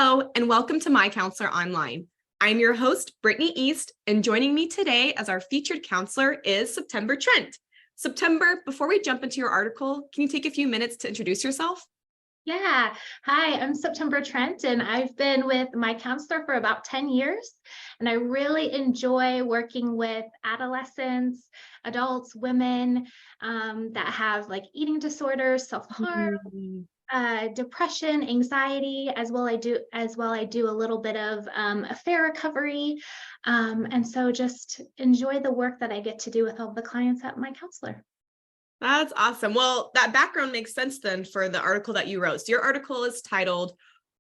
Hello, and welcome to MyCounselor.Online. I'm your host, Brittany East, and joining me today as our featured counselor is September Trent. September, before we jump into your article, can you take a few minutes to introduce yourself? Yeah. Hi, I'm September Trent, and I've been with MyCounselor for about 10 years. And I really enjoy working with adolescents, adults, women that have like eating disorders, self-harm, depression, anxiety, as well. I do a little bit of affair recovery. And so just enjoy the work that I get to do with all the clients at MyCounselor. That's awesome. Well, that background makes sense then for the article that you wrote. So your article is titled,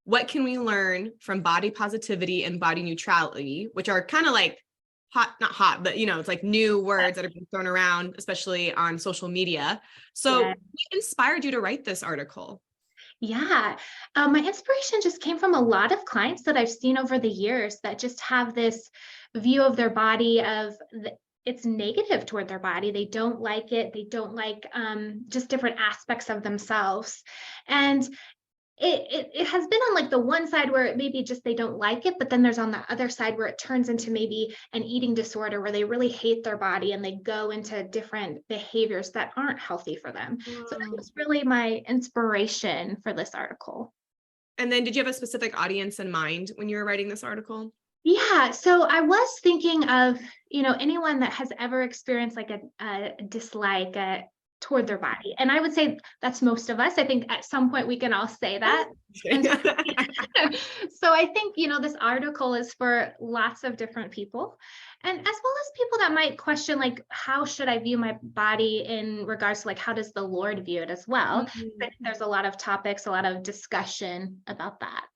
"What Can We Learn from Body Positivity and Body Neutrality?" which are kind of like not hot, but it's like new words that are being thrown around, especially on social media. So what inspired you to write this article? Yeah, my inspiration just came from a lot of clients that I've seen over the years that just have this view of their body it's negative toward their body. They don't like it. They don't like just different aspects of themselves. And it has been on like the one side where it maybe just they don't like it, but then there's on the other side where it turns into maybe an eating disorder where they really hate their body and they go into different behaviors that aren't healthy for them. So that was really my inspiration for this article. And then did you have a specific audience in mind when you were writing this article? Yeah, so I was thinking of, anyone that has ever experienced like a dislike toward their body. And I would say that's most of us. I think at some point we can all say that. And so I think, this article is for lots of different people. And as well as people that might question, like, how should I view my body in regards to like, how does the Lord view it as well? There's a lot of topics, a lot of discussion about that.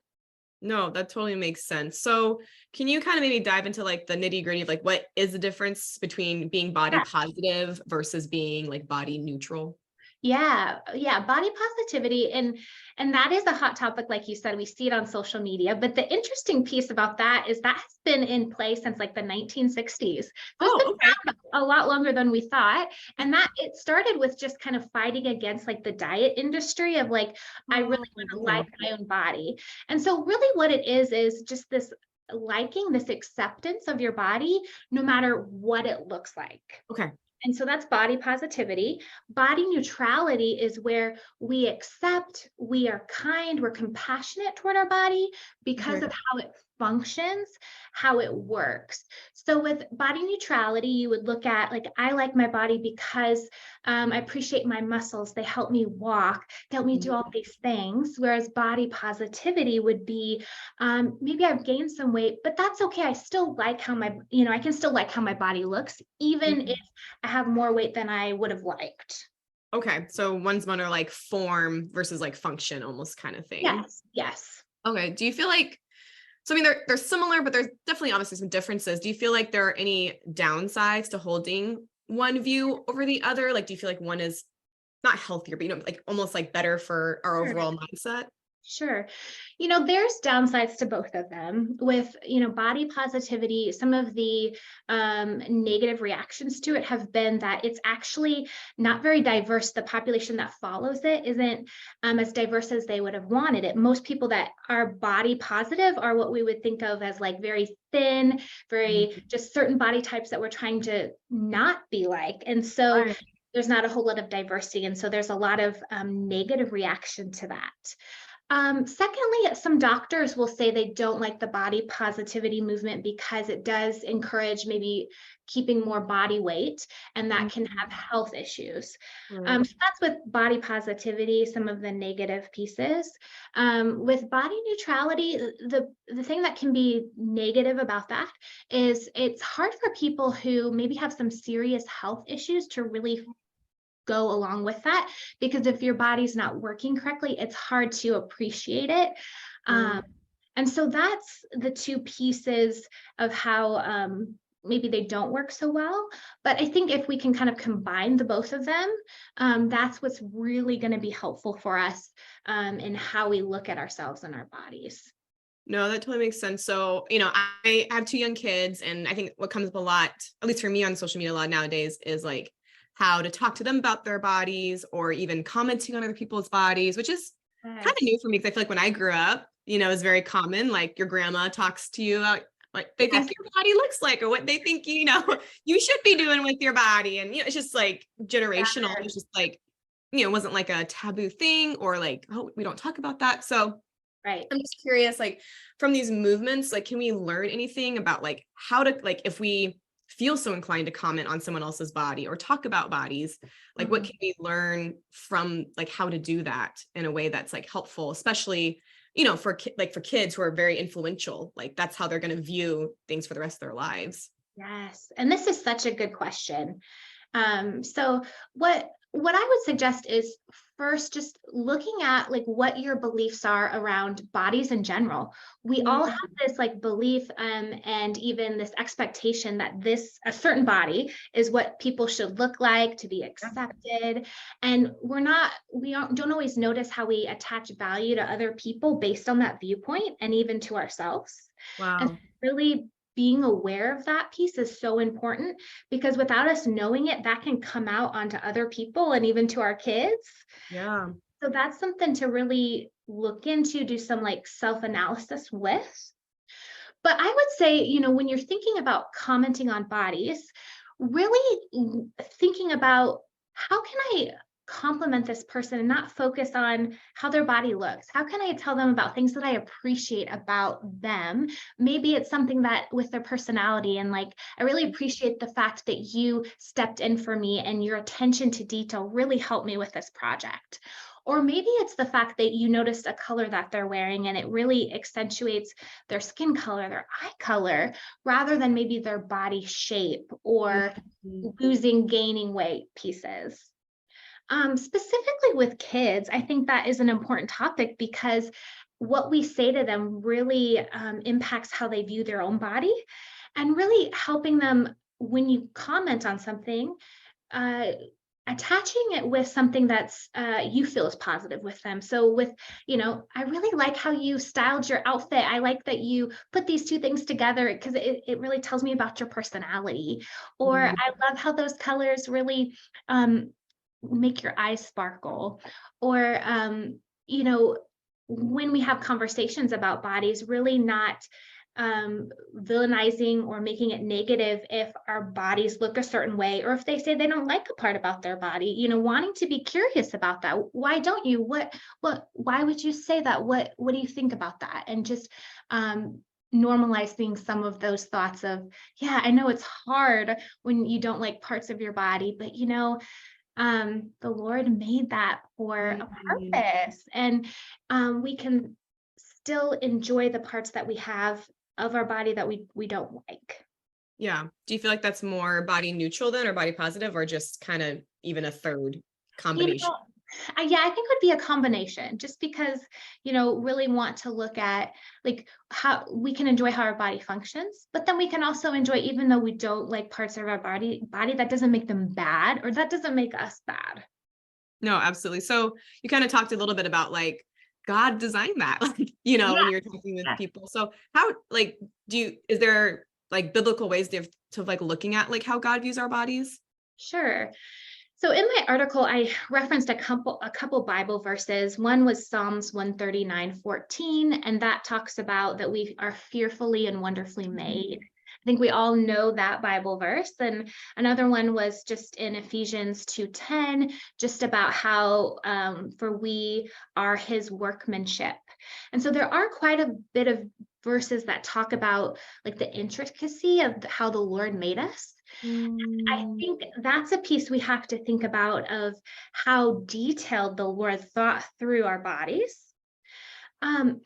No, that totally makes sense. So can you kind of maybe dive into like the nitty gritty of like what is the difference between being body positive versus being like body neutral? Yeah, body positivity and that is a hot topic, like you said. We see it on social media, but the interesting piece about that is that has been in place since like the 1960s. So it's been around a lot longer than we thought, and that it started with just kind of fighting against like the diet industry of like, I really want to like my own body. And so really what it is just this liking, this acceptance of your body, no matter what it looks like. Okay. And so that's body positivity. Body neutrality is where we accept, we are kind, we're compassionate toward our body because of how it functions, how it works. So with body neutrality, you would look at like, I like my body because I appreciate my muscles. They help me walk, they help me do all these things. Whereas body positivity would be maybe I've gained some weight, but that's okay. I still like how I can still like how my body looks, even if I have more weight than I would have liked. Okay. So one's more like form versus like function almost kind of thing. Yes. Okay. Do you feel like, so I mean, they're similar, but there's definitely obviously some differences. Do you feel like there are any downsides to holding one view over the other? Like, do you feel like one is not healthier, but like almost like better for our overall mindset? Sure. There's downsides to both of them. With, body positivity, some of the negative reactions to it have been that it's actually not very diverse. The population that follows it isn't as diverse as they would have wanted it. Most people that are body positive are what we would think of as like very thin, very just certain body types that we're trying to not be like. And so there's not a whole lot of diversity. And so there's a lot of negative reaction to that. Secondly, some doctors will say they don't like the body positivity movement because it does encourage maybe keeping more body weight, and that can have health issues. So that's with body positivity, some of the negative pieces. With body neutrality, the thing that can be negative about that is it's hard for people who maybe have some serious health issues to really go along with that, because if your body's not working correctly, it's hard to appreciate it. And so that's the two pieces of how maybe they don't work so well. But I think if we can kind of combine the both of them, that's what's really going to be helpful for us in how we look at ourselves and our bodies. No, that totally makes sense. So, I have two young kids, and I think what comes up a lot, at least for me on social media a lot nowadays, is like how to talk to them about their bodies or even commenting on other people's bodies, which is kind of new for me because I feel like when I grew up, is very common. Like your grandma talks to you about what they Yes. think your body looks like or what they think, you should be doing with your body. And, it's just like generational. It's just like, it wasn't like a taboo thing or like, oh, we don't talk about that. So Right. I'm just curious, like from these movements, like, can we learn anything about like how to, like, if we feel so inclined to comment on someone else's body or talk about bodies, like what Mhm. can we learn from like how to do that in a way that's like helpful, especially, for kids who are very influential, like that's how they're going to view things for the rest of their lives. Yes. And this is such a good question. So what I would suggest is first just looking at like what your beliefs are around bodies in general. We all have this like belief and even this expectation that this a certain body is what people should look like to be accepted. And we don't always notice how we attach value to other people based on that viewpoint and even to ourselves. And Wow. really being aware of that piece is so important because without us knowing it, that can come out onto other people and even to our kids. Yeah. So that's something to really look into, do some like self analysis with. But I would say, when you're thinking about commenting on bodies, really thinking about how can I compliment this person and not focus on how their body looks? How can I tell them about things that I appreciate about them? Maybe it's something that with their personality and like, I really appreciate the fact that you stepped in for me and your attention to detail really helped me with this project. Or maybe it's the fact that you noticed a color that they're wearing and it really accentuates their skin color, their eye color, rather than maybe their body shape or Mhm. gaining weight pieces. Specifically with kids, I think that is an important topic because what we say to them really impacts how they view their own body and really helping them when you comment on something, uh, attaching it with something that's you feel is positive with them. So with, I really like how you styled your outfit. I like that you put these two things together because it really tells me about your personality. Or Mhm. I love how those colors really um, make your eyes sparkle. Or, when we have conversations about bodies, really not villainizing or making it negative if our bodies look a certain way or if they say they don't like a part about their body, wanting to be curious about that. Why don't you? Why would you say that? What do you think about that? And just normalizing some of those thoughts of, yeah, I know it's hard when you don't like parts of your body, but the Lord made that for a Mhm. purpose. And we can still enjoy the parts that we have of our body that we don't like. Yeah. Do you feel like that's more body neutral then or body positive or just kind of even a third You combination? know, yeah, I think it would be a combination just because, really want to look at like how we can enjoy how our body functions, but then we can also enjoy, even though we don't like parts of our body, that doesn't make them bad or that doesn't make us bad. No, absolutely. So you kind of talked a little bit about like God designed that, like, Yeah, when you're talking with yeah, people. So how, like, is there like biblical ways to like looking at like how God views our bodies? sure. So in my article, I referenced a couple Bible verses. One was Psalms 139:14, and that talks about that we are fearfully and wonderfully made. I think we all know that Bible verse. And another one was just in Ephesians 2:10, just about how for we are his workmanship. And so there are quite a bit of verses that talk about like the intricacy of how the Lord made us. I Mm. think that's a piece we have to think about of how detailed the Lord thought through our bodies.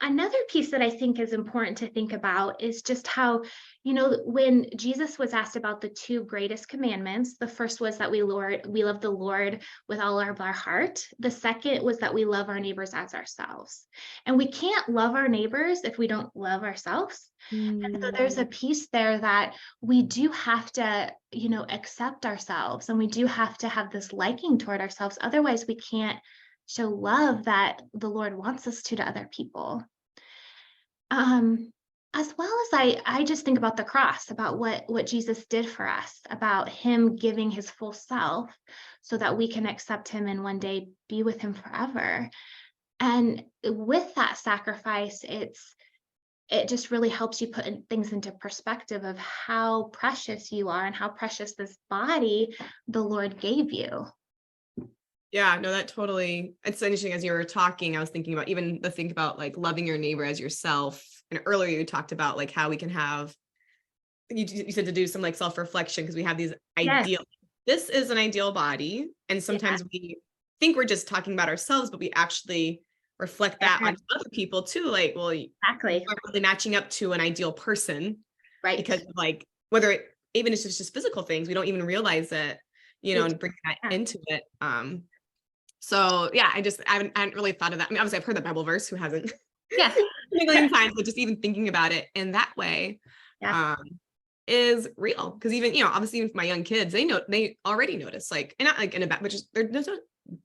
Another piece that I think is important to think about is just how, when Jesus was asked about the two greatest commandments, the first was that we love the Lord with all of our heart. The second was that we love our neighbors as ourselves. And we can't love our neighbors if we don't love ourselves. And so there's Mm. a piece there that we do have to, accept ourselves and we do have to have this liking toward ourselves. Otherwise, we can't show love that the Lord wants us to other people. Um, as well as I just think about the cross, about what Jesus did for us, about him giving his full self so that we can accept him and one day be with him forever. And with that sacrifice, it just really helps you put things into perspective of how precious you are and how precious this body the Lord gave you. Yeah, no, that totally, it's interesting. As you were talking, I was thinking about even the think about like loving your neighbor as yourself. And earlier you talked about like how we can have, you said to do some like self-reflection because we have these Yes. ideal, this is an ideal body. And Yeah. sometimes we think we're just talking about ourselves, but we actually reflect that Yeah, on other people too. Like, well, you exactly. aren't really matching up to an ideal person Right. because of like, whether it, even if it's just physical things, we don't even realize it, It's, and bring that yeah. into it. So yeah, I hadn't really thought of that. I mean, obviously I've heard the Bible verse, who hasn't, Yes. a million times, but just even thinking about it in that way, Yeah. um, is real. Cause even, obviously even for my young kids, they already notice like, and not like in a bad, but just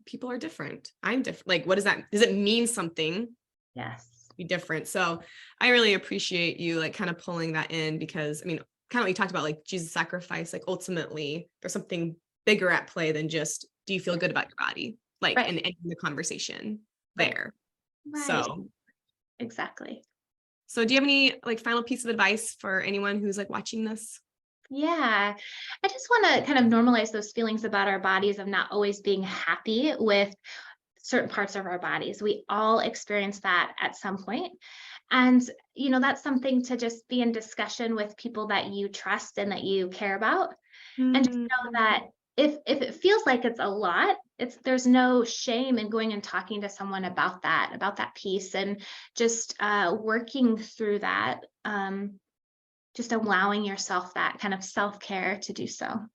people are different. I'm different. Like, what does it mean something Yes. to be different? So I really appreciate you like kind of pulling that in because I mean, kind of what you talked about, like Jesus' sacrifice, like ultimately there's something bigger at play than just, do you feel good about your body? Like, Right. and ending the conversation Right. there. Right. So, Exactly. do you have any like final piece of advice for anyone who's like watching this? Yeah. I just want to kind of normalize those feelings about our bodies of not always being happy with certain parts of our bodies. We all experience that at some point. And, that's something to just be in discussion with people that you trust and that you care about. And just Mm, know that if it feels like it's a lot, there's no shame in going and talking to someone about that piece, and just working through that. Just allowing yourself that kind of self-care to do so.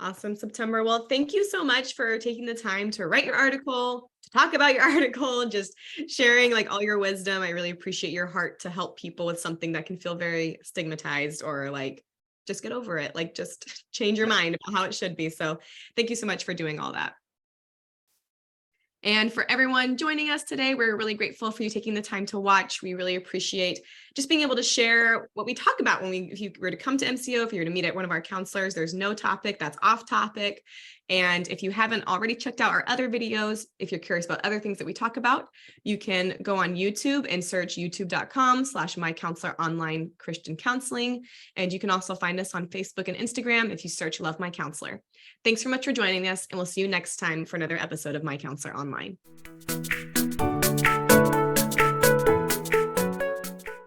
awesome, September. Well, thank you so much for taking the time to write your article, to talk about your article, just sharing like all your wisdom. I really appreciate your heart to help people with something that can feel very stigmatized or like just get over it, like just change your mind about how it should be. So thank you so much for doing all that. And for everyone joining us today, we're really grateful for you taking the time to watch. We really appreciate just being able to share what we talk about if you were to come to MCO, if you were to meet at one of our counselors, there's no topic that's off topic. And if you haven't already checked out our other videos, if you're curious about other things that we talk about, you can go on YouTube and search youtube.com/MyCounselor.Online Christian Counseling. And you can also find us on Facebook and Instagram if you search Love My Counselor. Thanks so much for joining us, and we'll see you next time for another episode of My Counselor Online.